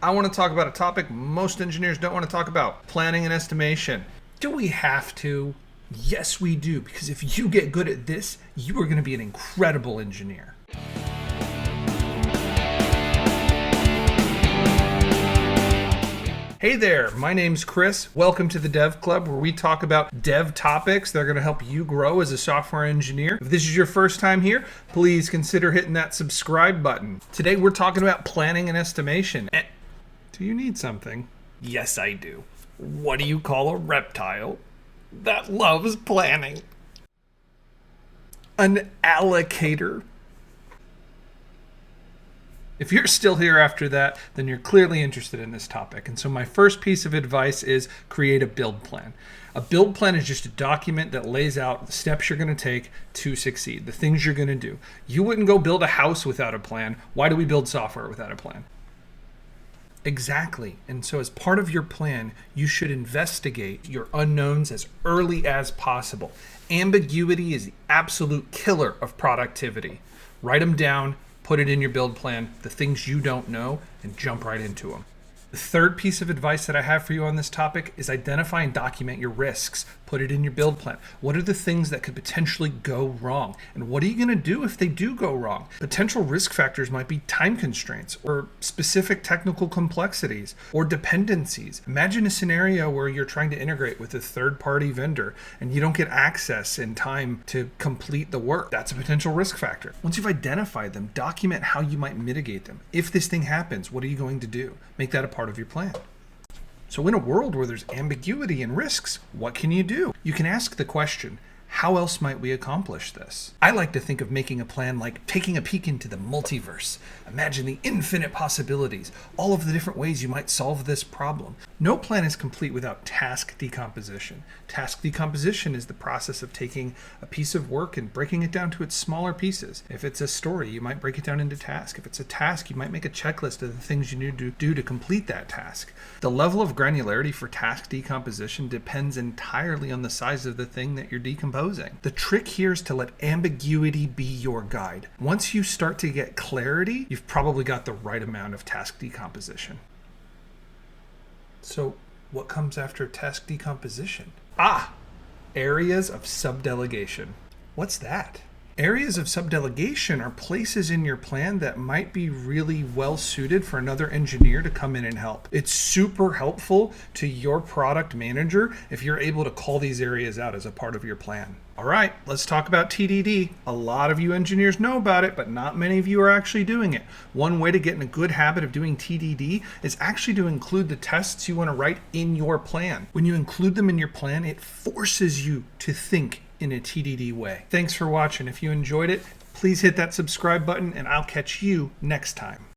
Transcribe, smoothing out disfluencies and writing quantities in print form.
I want to talk about a topic most engineers don't want to talk about: planning and estimation. Do we have to? Yes, we do, because if you get good at this, you are going to be an incredible engineer. Hey there, my name's Chris. Welcome to the Dev Club, where we talk about dev topics that are going to help you grow as a software engineer. If this is your first time here, please consider hitting that subscribe button. Today we're talking about planning and estimation. Do you need something? Yes, I do. What do you call a reptile that loves planning? An allocator. If you're still here after that, then you're clearly interested in this topic. And so my first piece of advice is create a build plan. A build plan is just a document that lays out the steps you're going to take to succeed, the things you're going to do. You wouldn't go build a house without a plan. Why do we build software without a plan? Exactly. And so as part of your plan, you should investigate your unknowns as early as possible. Ambiguity is the absolute killer of productivity. Write them down. Put it in your build plan, the things you don't know, and jump right into them. The third piece of advice that I have for you on this topic is identify and document your risks. Put it in your build plan. What are the things that could potentially go wrong? And what are you going to do if they do go wrong? Potential risk factors might be time constraints or specific technical complexities or dependencies. Imagine a scenario where you're trying to integrate with a third-party vendor and you don't get access in time to complete the work. That's a potential risk factor. Once you've identified them, document how you might mitigate them. If this thing happens, what are you going to do? Make that a part of your plan. So in a world where there's ambiguity and risks, what can you do? You can ask the question, how else might we accomplish this? I like to think of making a plan like taking a peek into the multiverse. Imagine the infinite possibilities, all of the different ways you might solve this problem. No plan is complete without task decomposition. Task decomposition is the process of taking a piece of work and breaking it down to its smaller pieces. If it's a story, you might break it down into tasks. If it's a task, you might make a checklist of the things you need to do to complete that task. The level of granularity for task decomposition depends entirely on the size of the thing that you're decomposing. The trick here is to let ambiguity be your guide. Once you start to get clarity, you've probably got the right amount of task decomposition. So what comes after task decomposition? Areas of sub-delegation. What's that? Areas of sub-delegation are places in your plan that might be really well suited for another engineer to come in and help. It's super helpful to your product manager if you're able to call these areas out as a part of your plan. All right, let's talk about TDD. A lot of you engineers know about it, but not many of you are actually doing it. One way to get in a good habit of doing TDD is actually to include the tests you want to write in your plan. When you include them in your plan, it forces you to think in a TDD way. Thanks for watching. If you enjoyed it, please hit that subscribe button and I'll catch you next time.